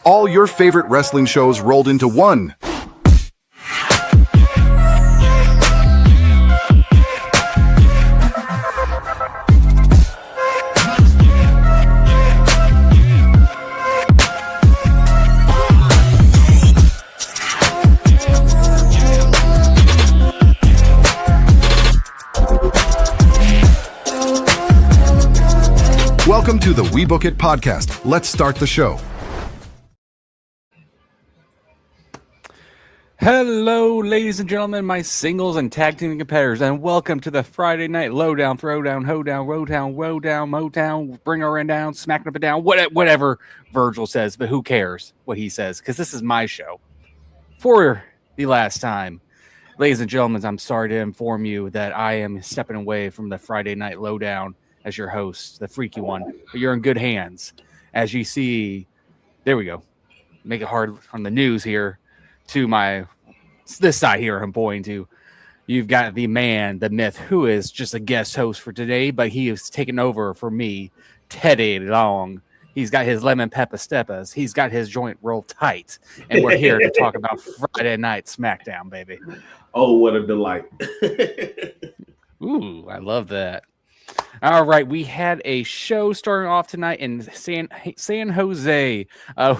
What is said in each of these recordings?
All your favorite wrestling shows rolled into one. Welcome to the We Book It podcast. Let's start the show. Hello, ladies and gentlemen, my singles and tag team competitors, and welcome to the Friday Night Lowdown, Throwdown, Hoedown, Rotown, Wodown, Motown, Bring Her In Down, Smack Up and Down, whatever Virgil says, but who cares what he says, because this is my show. For the last time, ladies and gentlemen, I'm sorry to inform you that I am stepping away from the Friday Night Lowdown as your host, the freaky one, but you're in good hands. As you see, there we go. Make it hard on the news here. To this side here I'm pointing to, you've got the man, the myth, who is just a guest host for today, but he has taken over for me, Teddy Long. He's got his lemon pepper steppers. He's got his joint real tight. And we're here to talk about Friday Night SmackDown, baby. Oh, what a delight. Ooh, I love that. All right, we had a show starting off tonight in San Jose.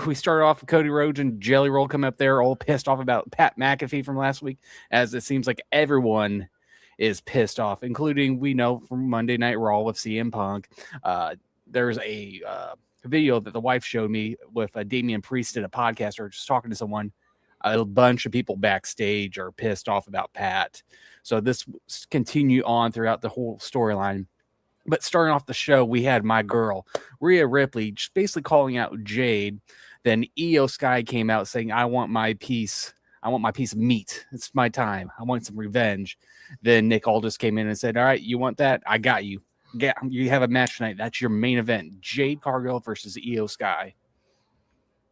We started off with Cody Rhodes and Jelly Roll coming up there, all pissed off about Pat McAfee from last week, as it seems like everyone is pissed off, including, we know, from Monday Night Raw with CM Punk. There's a video that the wife showed me with Damian Priest at a podcast or just talking to someone. A bunch of people backstage are pissed off about Pat. So this continue on throughout the whole storyline. But starting off the show, we had my girl, Rhea Ripley, just basically calling out Jade. Then Io Sky came out saying, I want my piece of meat. It's my time. I want some revenge. Then Nick Aldis came in and said, all right, you want that? I got you. You have a match tonight. That's your main event. Jade Cargill versus Io Sky.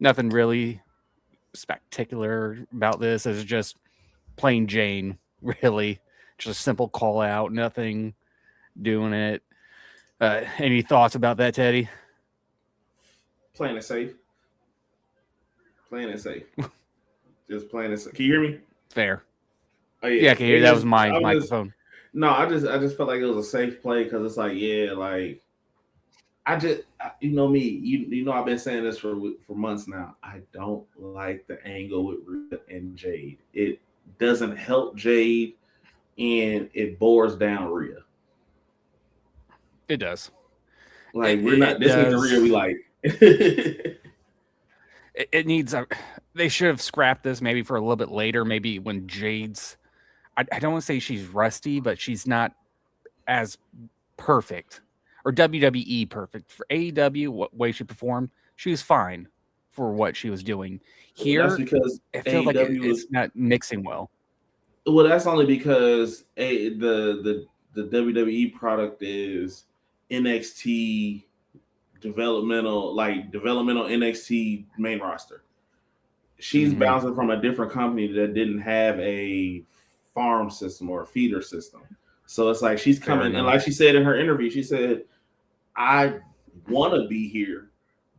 Nothing really spectacular about this. It's just plain Jane, really. Just a simple call out. Nothing doing it. Any thoughts about that, Teddy? Playing it safe. Just playing it safe. Can you hear me? Fair. Oh, yeah, I can hear you. That was my microphone. I just felt like it was a safe play because it's like, you know me, you know I've been saying this for months now. I don't like the angle with Rhea and Jade. It doesn't help Jade, and it bores down Rhea. It does. Like we're not. This is the Rhea we like. It needs a. They should have scrapped this maybe for a little bit later. Maybe when Jade's. I don't want to say she's rusty, but she's not as perfect or WWE perfect for AEW. What way she performed, she was fine for what she was doing. Here, that's because it feels like it's not mixing well. Well, that's only because the WWE product is NXT developmental NXT main roster. She's bouncing from a different company that didn't have a farm system or a feeder system. So it's like she's coming, and like she said in her interview, she said, I want to be here,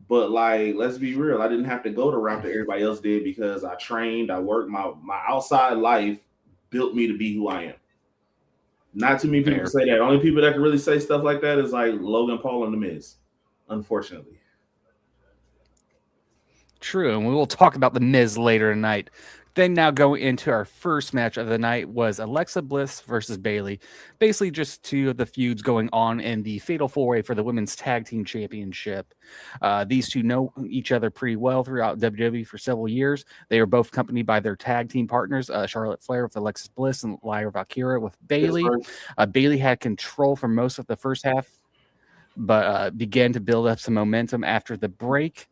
but like, let's be real, I didn't have to go the route that everybody else did because I trained, I worked, my outside life built me to be who I am. Not too many people say that. Only people that can really say stuff like that is like Logan Paul and The Miz, unfortunately. True, and we will talk about The Miz later tonight. Then now going into our first match of the night was Alexa Bliss versus Bayley. Basically just two of the feuds going on in the Fatal 4-Way for the Women's Tag Team Championship. These two know each other pretty well throughout WWE for several years. They are both accompanied by their tag team partners, Charlotte Flair with Alexis Bliss and Lyra Valkyria with Bayley. Bayley had control for most of the first half, but began to build up some momentum after the break.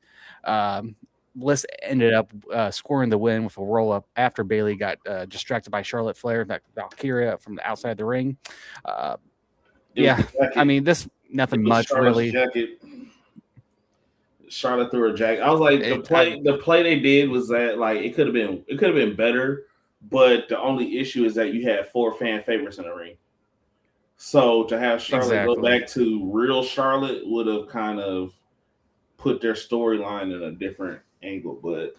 Bliss ended up scoring the win with a roll-up after Bayley got distracted by Charlotte Flair, that Valkyria from the outside the ring. I mean, this nothing much really. Charlotte threw her jacket. I was like, the play they did was that like it could have been better, but the only issue is that you had 4 fan favorites in the ring. So to have Charlotte go back to real Charlotte would have kind of put their storyline in a different angle. But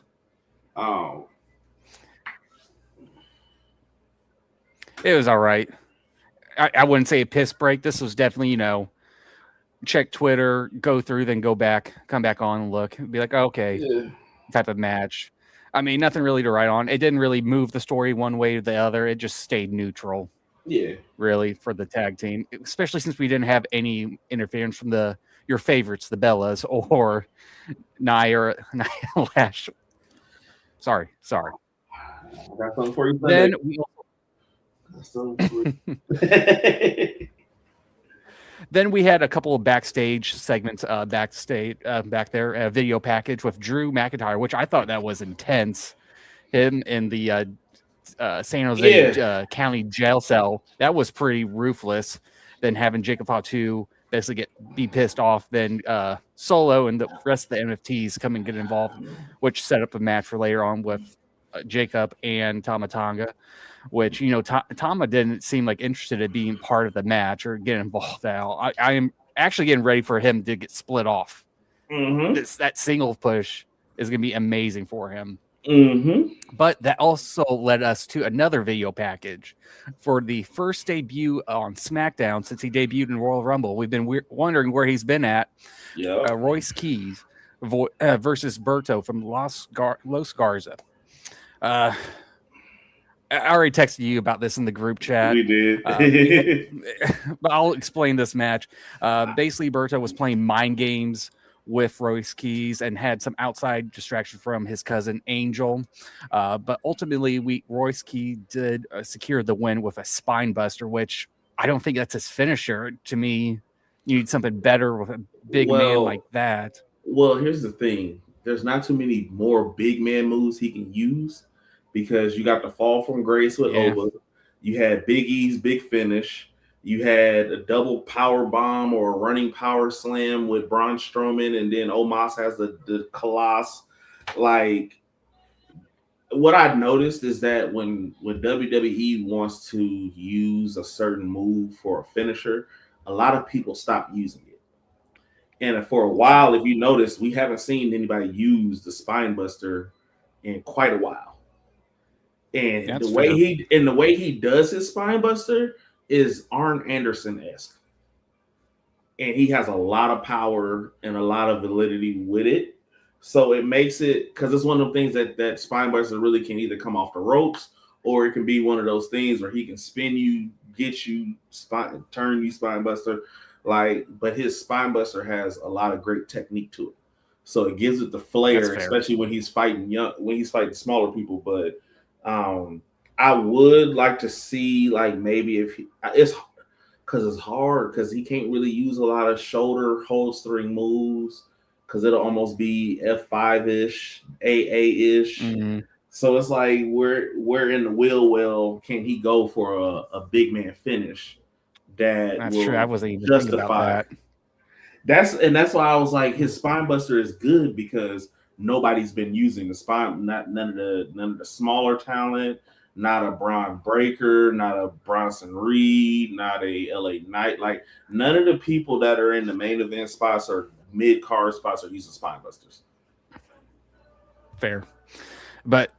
it was all right. I wouldn't say a piss break. This was definitely, check Twitter, go through, then go back, come back on and look. Be like, okay, type of match. I mean, nothing really to write on. It didn't really move the story one way or the other. It just stayed neutral. Yeah. Really, for the tag team, especially since we didn't have any interference from your favorites, the Bellas or Nia Lash. Sorry. I got something for you. Then Then we had a couple of backstage segments back there, a video package with Drew McIntyre, which I thought that was intense. Him in the San Jose County jail cell. That was pretty ruthless. Then having Jacob Fatu basically be pissed off. Then Solo and the rest of the NFTs come and get involved, which set up a match for later on with Jacob and Tama Tonga. Which, Tama didn't seem like interested in being part of the match or getting involved at all. I am actually getting ready for him to get split off. Mm-hmm. That single push is going to be amazing for him. Mm-hmm. But that also led us to another video package for the first debut on SmackDown since he debuted in Royal Rumble. We've been wondering where he's been at. Yeah. Royce Keys versus Berto from Los Garza. I already texted you about this in the group chat. We did. But I'll explain this match. Basically, Berto was playing mind games with Royce Keys and had some outside distraction from his cousin Angel. But ultimately, Royce Keys did secure the win with a spine buster, which I don't think that's his finisher. To me, you need something better with a big man like that. Well, here's the thing. There's not too many more big man moves he can use. Because you got the fall from grace with Oba. You had Big E's big finish. You had a double power bomb or a running power slam with Braun Strowman. And then Omos has the Colossus. Like, what I noticed is that when WWE wants to use a certain move for a finisher, a lot of people stop using it. And for a while, if you notice, we haven't seen anybody use the spine buster in quite a while. And the way he does his spine buster is Arn Anderson-esque. And he has a lot of power and a lot of validity with it. So it makes it, because it's one of the things that spine buster really can either come off the ropes or it can be one of those things where he can spin you, get you, turn you spine buster. But his spine buster has a lot of great technique to it. So it gives it the flair, especially when he's fighting smaller people. But I would like to see maybe if it's hard because he can't really use a lot of shoulder holstering moves because it'll almost be F5-ish, AA-ish. Mm-hmm. So it's like where in the well can he go for a big man finish that will I wasn't even justify that. That's why I was like his spine buster is good because nobody's been using the spine, none of the smaller talent, not a Braun Breaker, not a Bronson Reed, not a LA Knight. Like none of the people that are in the main event spots or mid-card spots are using spine busters. Fair. But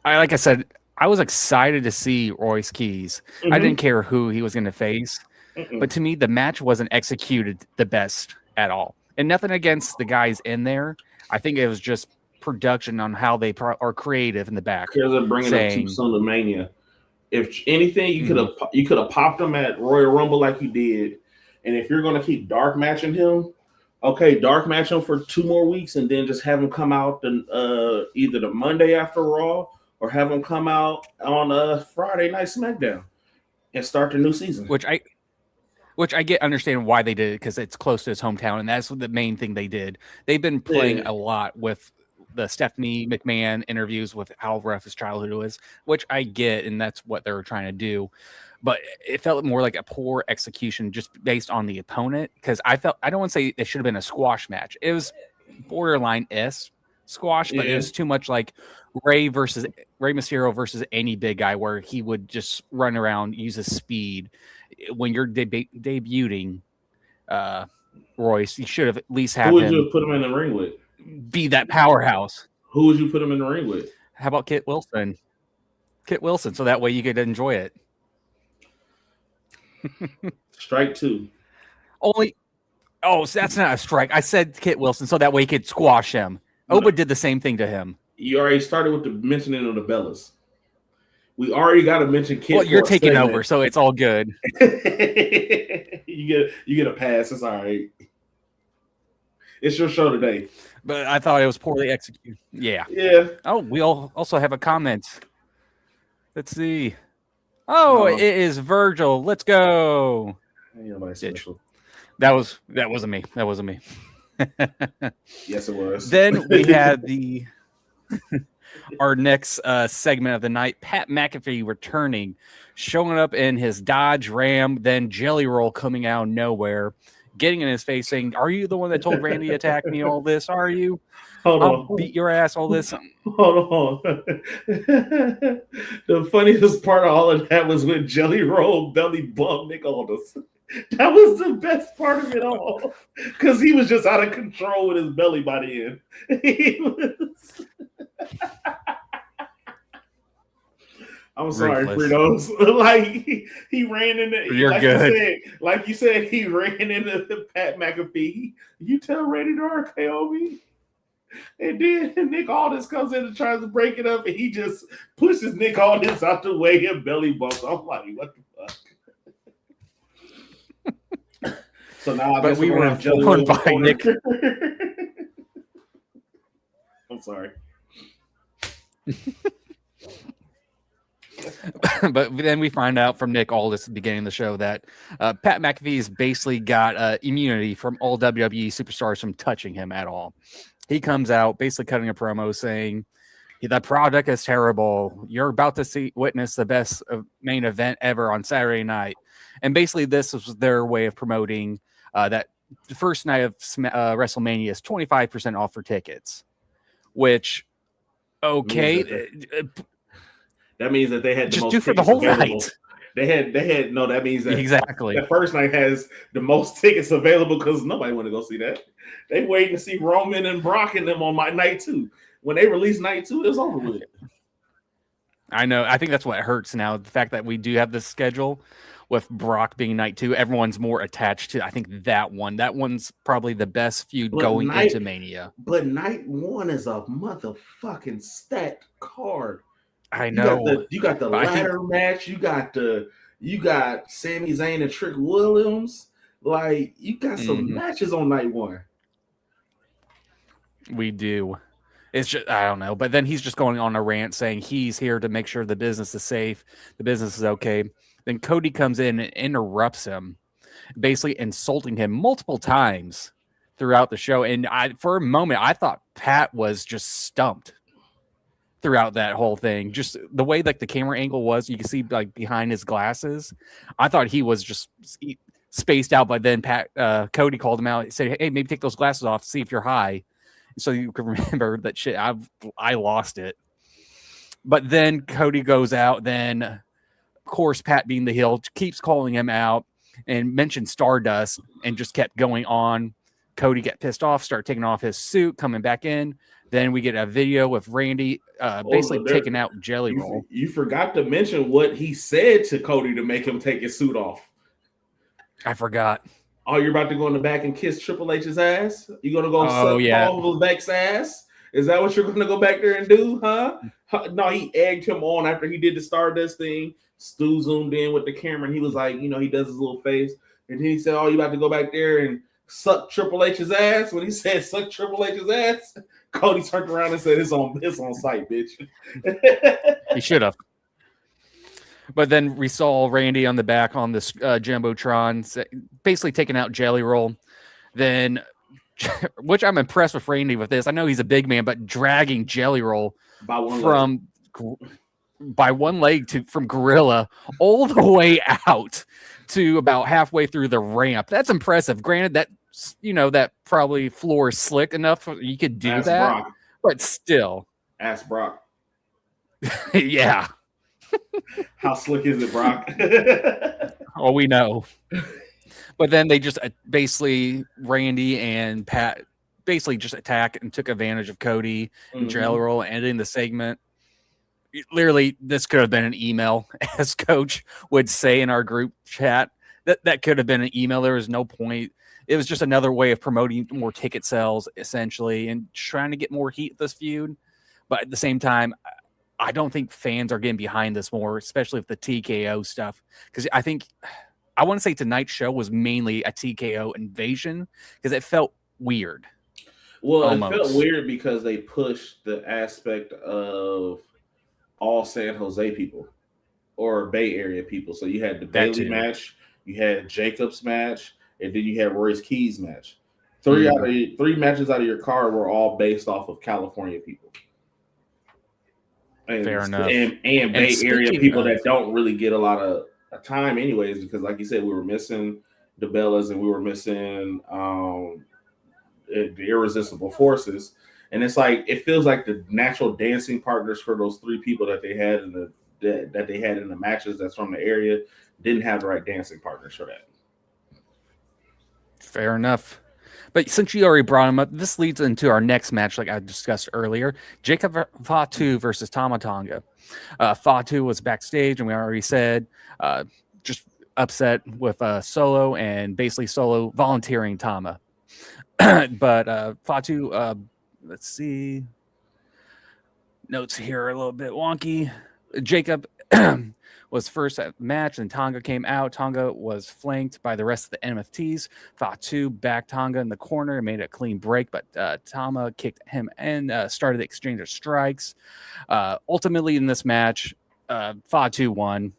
like I said, I was excited to see Royce Keys. Mm-hmm. I didn't care who he was going to face. Mm-mm. But to me, the match wasn't executed the best at all. And nothing against the guys in there. I think it was just production on how they are creative in the back. Because they're bringing up too soon to Mania. If anything, you could have popped them at Royal Rumble like you did. And if you're going to keep dark matching him, okay, dark match him for 2 more weeks and then just have him come out either the Monday after Raw or have him come out on Friday Night SmackDown and start the new season. Which I understand why they did it because it's close to his hometown, and that's the main thing they did. They've been playing a lot with the Stephanie McMahon interviews with how rough his childhood was, which I get, and that's what they were trying to do. But it felt more like a poor execution just based on the opponent because I don't want to say it should have been a squash match. It was borderline-esque squash, but it was too much like Rey Mysterio versus any big guy where he would just run around, use his speed. When you're debuting, Royce. You should have at least Who had would you him have put him in the ring with? be that powerhouse. Who would you put him in the ring with? How about Kit Wilson? Kit Wilson, so that way you could enjoy it. Strike two. So that's not a strike. I said Kit Wilson, so that way you could squash him. Oba did the same thing to him. You already started with the mentioning of the Bellas. We already got to mention Kit. Well, you're taking over, so it's all good. you get a pass. It's all right. It's your show today. But I thought it was poorly executed. Yeah. Yeah. Oh, we also have a comment. Let's see. Oh, it is Virgil. Let's go. Special. That wasn't me. That wasn't me. Yes, it was. Then we had our next segment of the night. Pat McAfee returning, showing up in his Dodge Ram. Then Jelly Roll coming out of nowhere, getting in his face, saying, "Are you the one that told Randy to attack me? All this? Are you? I'll beat your ass. All this." Hold on. The funniest part of all of that was when Jelly Roll belly bumped Nick Aldis. That was the best part of it all, because he was just out of control with his belly by the end. I'm sorry, Fritos. Like he ran into. You're like good. You said, he ran into Pat McAfee. You tell Randy to RKO me. And then Nick Aldis comes in and tries to break it up, and he just pushes Nick Aldis out the way and belly bumps. I'm like, what the fuck? So now I guess we were informed by Nick. I'm sorry. But then we find out from Nick Aldis at the beginning of the show that Pat McAfee's basically got immunity from all WWE superstars from touching him at all. He comes out basically cutting a promo saying, "The product is terrible. You're about to witness the best main event ever on Saturday night." And basically this was their way of promoting that the first night of WrestleMania is 25% off for tickets, which, okay. That means that they had just do for the whole available. Night. They had no. That means that exactly the first night has the most tickets available because nobody want to go see that. They waiting to see Roman and Brock and them on my night two. When they released night two, it was over with. I know. I think that's what hurts now. The fact that we do have this schedule with Brock being night two, everyone's more attached to. I think that one. That one's probably the best feud going into Mania. But night one is a motherfucking stacked card. I know. You got the ladder match. You got Sami Zayn and Trick Williams. Like, you got some matches on night one. We do. It's just, I don't know. But then he's just going on a rant saying he's here to make sure the business is safe. The business is okay. Then Cody comes in and interrupts him, basically insulting him multiple times throughout the show. And for a moment, I thought Pat was just stumped throughout that whole thing. Just the way like the camera angle was, you can see like behind his glasses. I thought he was just spaced out. But then Cody called him out and said, "Hey, maybe take those glasses off, see if you're high." So you can remember that shit. I lost it. But then Cody goes out. Then, of course, Pat being the heel keeps calling him out and mentioned Stardust and just kept going on. Cody get pissed off, start taking off his suit, coming back in. Then we get a video with Randy basically taking out Jelly Roll. You forgot to mention what he said to Cody to make him take his suit off. I forgot. Oh, you're about to go in the back and kiss Triple H's ass? You're going to go suck Paul Levesque's ass? Is that what you're going to go back there and do, huh? No, he egged him on after he did the Stardust thing. Stu zoomed in with the camera, and he was like, he does his little face. And then he said, "Oh, you about to go back there and suck Triple H's ass?" When he said suck Triple H's ass, Cody turned around and said, it's on site, bitch. He should have. But then we saw Randy on the back on this Jumbotron, basically taking out Jelly Roll. Then, which I'm impressed with Randy with this. I know he's a big man, but dragging Jelly Roll by one leg from Gorilla all the way out to about halfway through the ramp. That's impressive. Granted, that that probably floor is slick enough you could do that, Brock. But still. Ask Brock. Yeah. How slick is it, Brock? Oh, we know. But then they just basically Randy and Pat basically just attacked and took advantage of Cody and Jelly Roll, ending the segment. Literally, this could have been an email, as Coach would say in our group chat. That could have been an email. There was no point. It was just another way of promoting more ticket sales, essentially, and trying to get more heat with this feud. But at the same time, I don't think fans are getting behind this more, especially with the TKO stuff. Because I want to say tonight's show was mainly a TKO invasion because it felt weird. Well, almost. It felt weird because they pushed the aspect of all San Jose people or Bay Area people. So you had the Bailey match, you had Jacob's match, and then you had Royce Keys match. Three matches out of your card were all based off of California people. And, fair enough. And Bay Area people that don't really get a lot of time anyways, because like you said, we were missing the Bellas and we were missing the Irresistible Forces. And it's like it feels like the natural dancing partners for those three people that they had in the matches that's from the area didn't have the right dancing partners for that. Fair enough. But since you already brought him up, this leads into our next match, like I discussed earlier. Jacob Fatu versus Tama Tonga. Fatu was backstage, and we already said just upset with Solo and basically Solo volunteering Tama. But Fatu, let's see. Notes here are a little bit wonky. Jacob was first at the match, and Tonga came out. Tonga was flanked by the rest of the MFTs. Fatu backed Tonga in the corner and made a clean break, but Tama kicked him and started the exchange of strikes. Ultimately, in this match, Fatu won.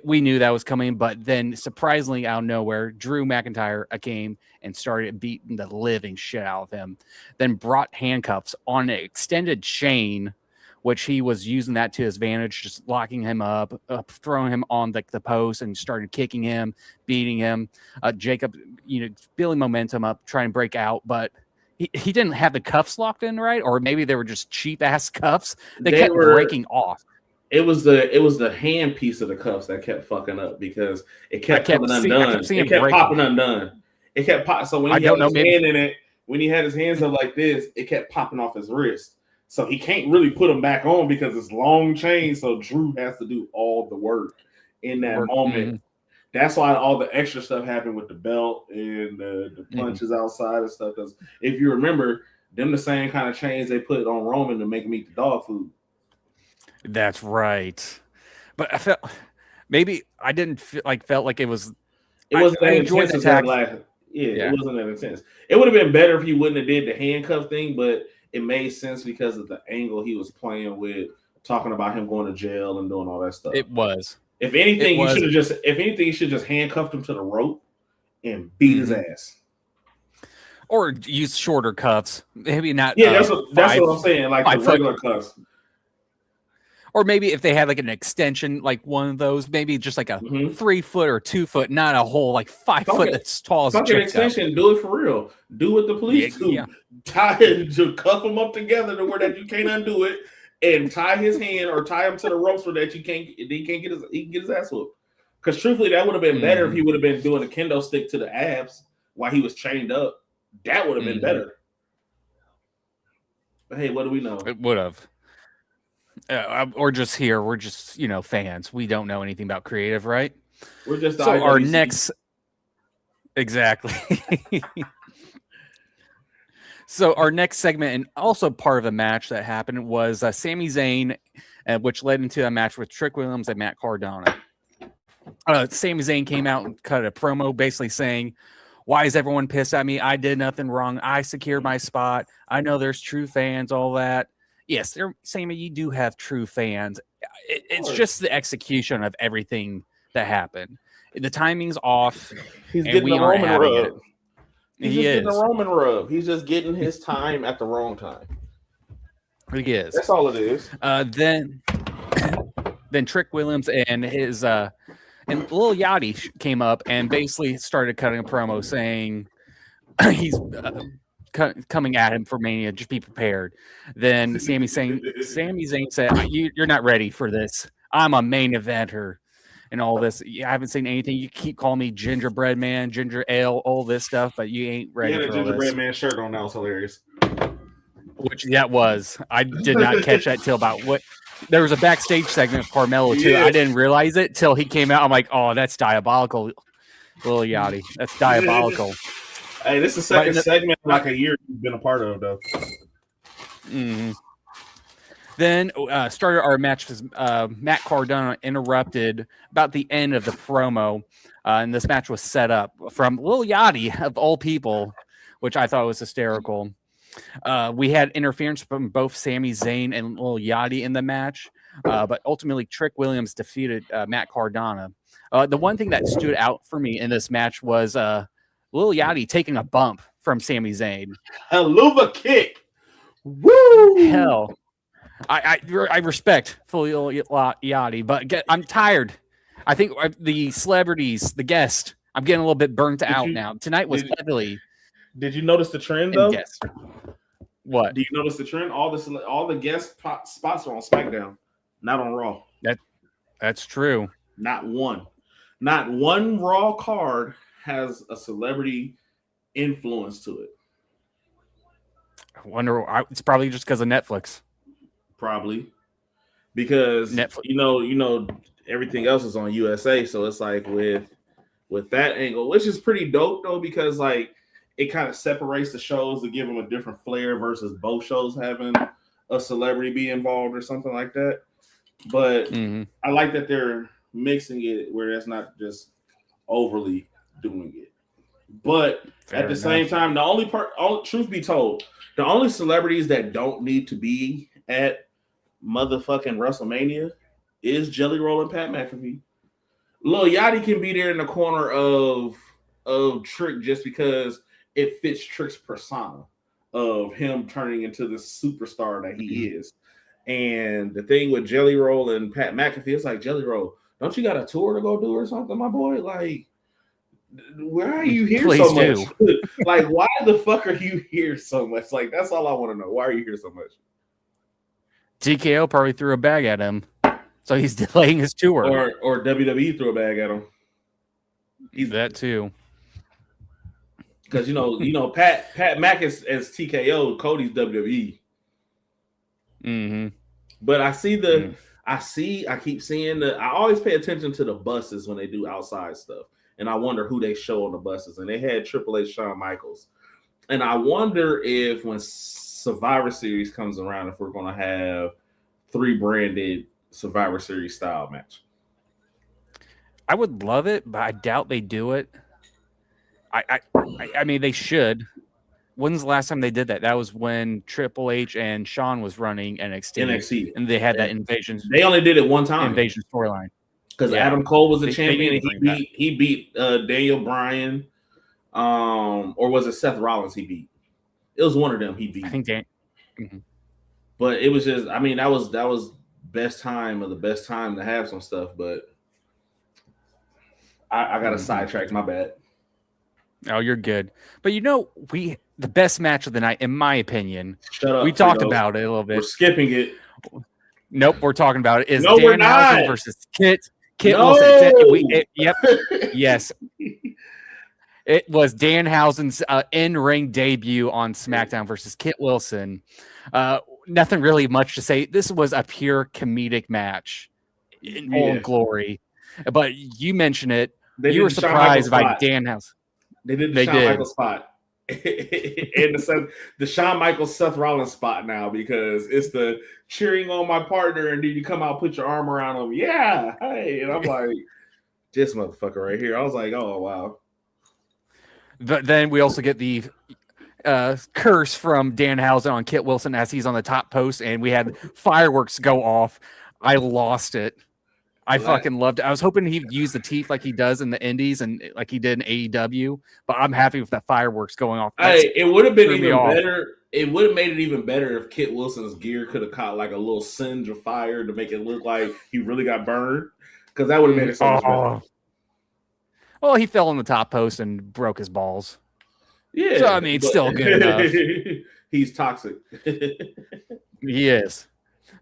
We knew that was coming, but then surprisingly out of nowhere, Drew McIntyre came and started beating the living shit out of him. Then brought handcuffs on an extended chain, which he was using that to his advantage, just locking him up, throwing him on the post, and started kicking him, beating him. Jacob, building momentum up, trying to break out, but he didn't have the cuffs locked in right, or maybe they were just cheap ass cuffs. They kept breaking off. It was the hand piece of the cuffs that kept fucking up because it kept coming undone. It kept popping undone. It kept popping. So when he had his hand in it, when he had his hands up like this, it kept popping off his wrist. So he can't really put them back on because it's long chain. So Drew has to do all the work in that moment. Mm-hmm. That's why all the extra stuff happened with the belt and the punches outside and stuff. Because if you remember, them the same kind of chains they put on Roman to make him eat the dog food. That's right. But I felt maybe I didn't felt like it was. It wasn't that intense as that last. Yeah, it wasn't that intense. It would have been better if he wouldn't have did the handcuff thing, but it made sense because of the angle he was playing with, talking about him going to jail and doing all that stuff. It was. If anything, you should have just handcuffed him to the rope and beat his ass. Or use shorter cuffs. Maybe not. Yeah, that's what I'm saying. Like the regular cuffs. Or maybe if they had like an extension, like one of those, maybe just like a 3 foot or 2 foot, not a whole like 5 foot that's tall as a fucking extension. Do it for real. Do what the police do. Yeah. Tie it, to cuff them up together to where that you can't undo it, and tie his hand or tie him to the rope so that he can get his ass whooped. Because truthfully, that would have been better if he would have been doing a kendo stick to the abs while he was chained up. That would have been better. But hey, what do we know? It would have. Or just here, we're just fans. We don't know anything about creative, right? We're just so our next exactly. So our next segment, and also part of the match that happened, was Sami Zayn, which led into a match with Trick Williams and Matt Cardona. Sami Zayn came out and cut a promo, basically saying, "Why is everyone pissed at me? I did nothing wrong. I secured my spot. I know there's true fans, all that." Yes, Sammy, you do have true fans. It's just the execution of everything that happened. The timing's off. He's getting the Roman rub. He's just getting the Roman rub. He's just getting his time at the wrong time. He is. That's all it is. Then Trick Williams and his and Lil Yachty came up and basically started cutting a promo saying he's coming at him for Mania. Just be prepared. Then Sami Zayn said, "You're not ready for this. I'm a main eventer." and all this. I haven't seen anything. You keep calling me gingerbread man, ginger ale, all this stuff, but you ain't ready for all this. He had a gingerbread man shirt on. That was hilarious. Which that was. I did not catch that till about what. There was a backstage segment of Carmelo too. I didn't realize it till he came out. I'm like, oh, that's diabolical, Lil Yachty. That's diabolical. Hey, this is the second segment in like a year you've been a part of, though. Mm-hmm. Then started our match was Matt Cardona interrupted about the end of the promo, and this match was set up from Lil Yachty of all people, which I thought was hysterical. We had interference from both Sami Zayn and Lil Yachty in the match, but ultimately Trick Williams defeated Matt Cardona. The one thing that stood out for me in this match was Lil Yachty taking a bump from Sami Zayn. A luva kick. Woo! Hell. I respect Lil Yachty, but I'm tired. I think the celebrities, the guests, I'm getting a little bit burnt out now. Tonight was heavily. Did you notice the trend, though? What? Do you notice the trend? All the guest spots are on SmackDown, not on Raw. That's true. Not one Raw card has a celebrity influence to it. I wonder. It's probably just because of Netflix. Probably because Netflix. You know everything else is on USA, so it's like with that angle, which is pretty dope though, because like it kind of separates the shows to give them a different flair versus both shows having a celebrity be involved or something like that. But I like that they're mixing it where it's not just overly doing it. But at the same time, truth be told, the only celebrities that don't need to be at motherfucking WrestleMania is Jelly Roll and Pat McAfee. Lil Yachty can be there in the corner of Trick just because it fits Trick's persona of him turning into the superstar that he is. And the thing with Jelly Roll and Pat McAfee, it's like, Jelly Roll, don't you got a tour to go do or something, my boy? Like, why are you here so much? Like, why the fuck are you here so much? Like, that's all I want to know. Why are you here so much? TKO probably threw a bag at him, so he's delaying his tour. Or WWE threw a bag at him. He's that too. Because you know, Pat Mac is as TKO, Cody's WWE. Mm-hmm. But I keep seeing I always pay attention to the buses when they do outside stuff. And I wonder who they show on the buses. And they had Triple H, Shawn Michaels. And I wonder if when Survivor Series comes around, if we're going to have 3 branded Survivor Series style match. I would love it, but I doubt they do it. I mean, they should. When's the last time they did that? That was when Triple H and Shawn was running NXT. And they had that invasion. They only did it one time. Invasion storyline. Because Adam Cole was the champion and he beat Daniel Bryan. Or was it Seth Rollins he beat? It was one of them he beat. I think Dan. But it was just, I mean, that was best time of the best time to have some stuff, but I got a sidetrack, my bad. Oh, you're good. But the best match of the night, in my opinion. Shut up. We talked about it a little bit. We're skipping it. Nope, we're talking about it. Is we're not. Danhausen versus Kit Wilson. Yep. Yes. It was Danhausen's in-ring debut on SmackDown versus Kit Wilson. Nothing really much to say. This was a pure comedic match in all glory. But you mentioned it. You were surprised by Danhausen. They did the Shawn Michaels spot. And the Shawn Michaels Seth Rollins spot now, because it's the cheering on my partner and then you come out, put your arm around him. Yeah. Hey. And I'm like, this motherfucker right here. I was like, oh, wow. But then we also get the curse from Danhausen on Kit Wilson as he's on the top post, and we had fireworks go off. I lost it. I fucking loved it. I was hoping he'd use the teeth like he does in the Indies and like he did in AEW, but I'm happy with the fireworks going off. It would have been even better. It would have made it even better if Kit Wilson's gear could have caught like a little singe of fire to make it look like he really got burned, because that would have made it so much better. Well, he fell on the top post and broke his balls. Yeah. So, I mean, it's still good enough. He's toxic. He is.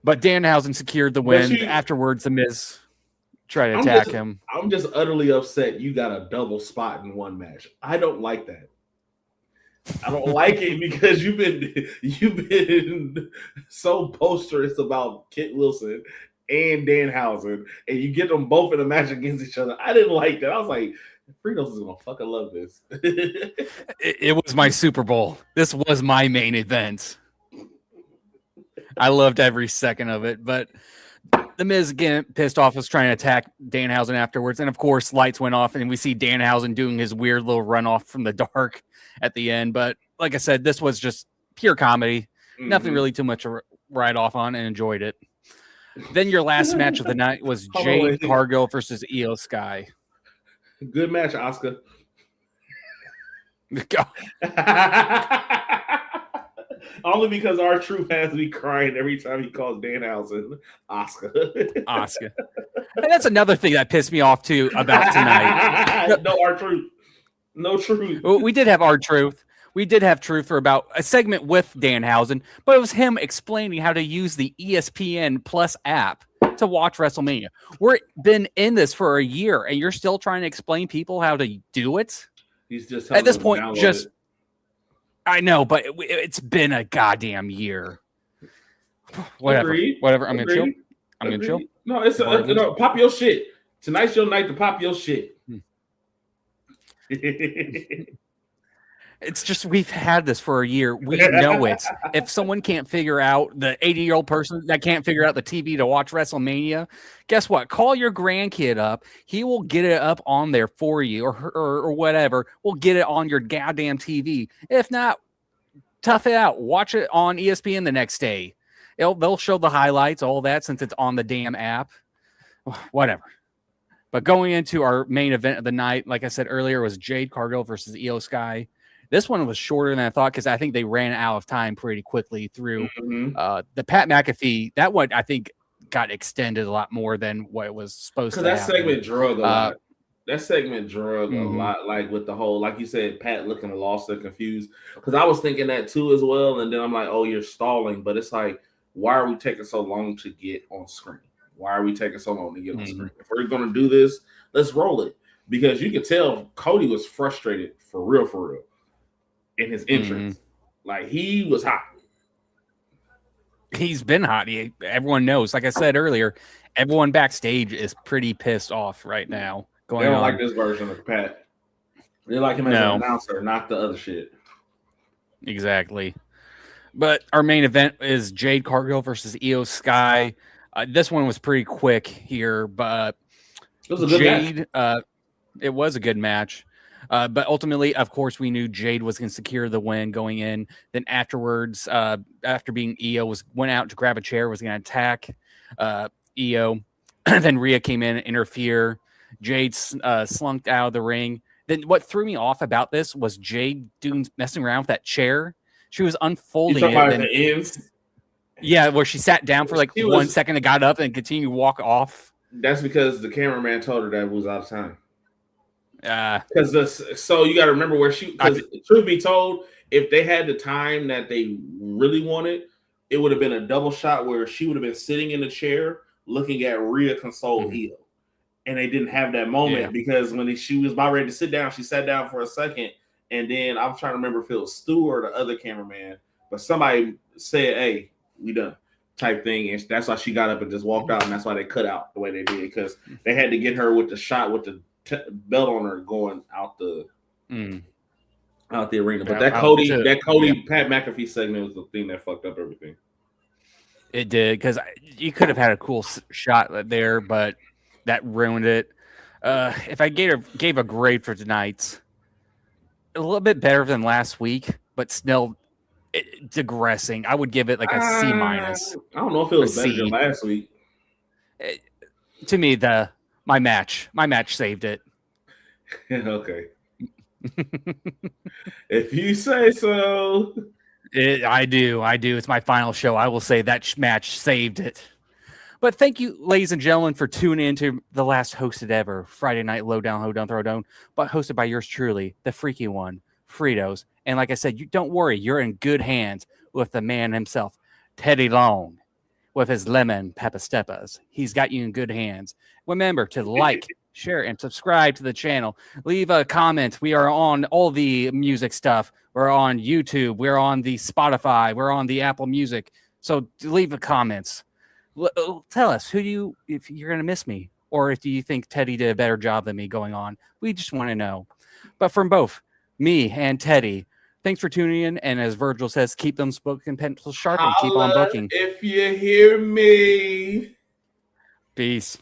But Danhausen secured the win. Afterwards, The Miz. try to attack him. I'm just utterly upset you got a double spot in one match. I don't like that. I don't like it because you've been so boisterous about Kit Wilson and Danhausen, and you get them both in a match against each other. I didn't like that. I was like, Fritos is gonna fucking love this. It was my Super Bowl. This was my main event. I loved every second of it, but the Miz again pissed off was trying to attack Danhausen afterwards, and of course lights went off, and we see Danhausen doing his weird little runoff from the dark at the end. But like I said, this was just pure comedy. Mm-hmm. Nothing really too much to write off on, and enjoyed it. Then your last match of the night was Jade Cargill versus Io Sky. Good match, Oscar. Only because R-Truth has me crying every time he calls Danhausen Oscar. Oscar. And that's another thing that pissed me off too about tonight. No R-Truth. No truth. Well, we did have R-Truth. We did have Truth for about a segment with Danhausen, but it was him explaining how to use the ESPN Plus app to watch WrestleMania. We've been in this for a year, and you're still trying to explain people how to do it? He's just at this point, just I know, but it's been a goddamn year. Whatever. Agreed. Whatever. I'm Agreed. gonna chill. I'm gonna chill. No, it's pop your shit. Tonight's your night to pop your shit. It's just we've had this for a year. We know it. If someone can't figure out the 80-year-old person that can't figure out the TV to watch WrestleMania, guess what? Call your grandkid up. He will get it up on there for you, or whatever. We'll get it on your goddamn TV. If not, tough it out. Watch it on ESPN the next day. They'll show the highlights, all that, since it's on the damn app. Whatever. But going into our main event of the night, like I said earlier, was Jade Cargill versus Io Sky. This one was shorter than I thought because I think they ran out of time pretty quickly through the Pat McAfee. That one, I think, got extended a lot more than what it was supposed to. Because that segment drug a lot. That segment drug a lot, like with the whole, like you said, Pat looking lost and confused. Because I was thinking that too as well. And then I'm like, oh, you're stalling. But it's like, why are we taking so long to get on screen? Why are we taking so long to get on screen? If we're going to do this, let's roll it. Because you could tell Cody was frustrated for real. In his entrance. Like, he was hot. He's been hot. Everyone knows. Like I said earlier, everyone backstage is pretty pissed off right now. They don't like this version of Pat. They like him as an announcer, not the other shit. Exactly. But our main event is Jade Cargill versus Io Sky. This one was pretty quick here, but it was a good match. It was a good match. But ultimately, of course, we knew Jade was going to secure the win going in. Then afterwards, after being Io, went out to grab a chair, was going to attack Io. Then Rhea came in and interfere. Jade slunked out of the ring. Then what threw me off about this was Jade messing around with that chair. She was unfolding it. About the ends? Yeah, where she sat down for like 1 second and got up and continued to walk off. That's because the cameraman told her that it was out of time. Because so you got to remember where she. Because truth be told, if they had the time that they really wanted, it would have been a double shot where she would have been sitting in the chair looking at Rhea console Io, and they didn't have that moment because when she was about ready to sit down, she sat down for a second, and then I'm trying to remember if it was Stu or the other cameraman, but somebody said, "Hey, we done." Type thing, and that's why she got up and just walked out, and that's why they cut out the way they did because they had to get her with the shot with the belt on her going out the arena. But that Cody Pat McAfee segment was the thing that fucked up everything. It did because you could have had a cool shot there, but that ruined it. If I gave a grade for tonight's, a little bit better than last week, but still digressing. I would give it like a C minus. I don't know if it was better than last week. To me, my match saved it. Okay. If you say so. I do. It's my final show. I will say that match saved it. But thank you, ladies and gentlemen, for tuning into the last hosted ever Friday Night Lowdown, Throwdown, but hosted by yours truly, the freaky one, Fritos. And like I said, don't worry, you're in good hands with the man himself, Teddy Long. with his lemon papastepas. He's got you in good hands. Remember to like, share, and subscribe to the channel. Leave a comment. We are on all the music stuff. We're on YouTube. We're on the Spotify. We're on the Apple Music. So leave the comments. Tell us if you're going to miss me, or if you think Teddy did a better job than me going on. We just want to know. But from both me and Teddy, thanks for tuning in. And as Virgil says, keep them spoken pencils sharp and keep on booking. If you hear me. Peace.